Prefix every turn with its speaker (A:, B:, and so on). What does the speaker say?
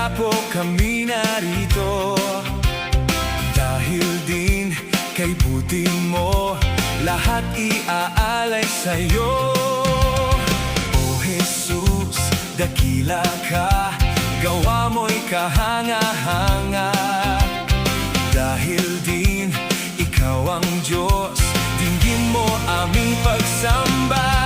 A: kaya po kami narito. Dahil din kay buti mo, lahat iaalay sa'yo. O Jesus, dakila ka, gawa mo'y kahanga-hanga. Dahil din ikaw ang Diyos, dinggin mo aming pagsamba.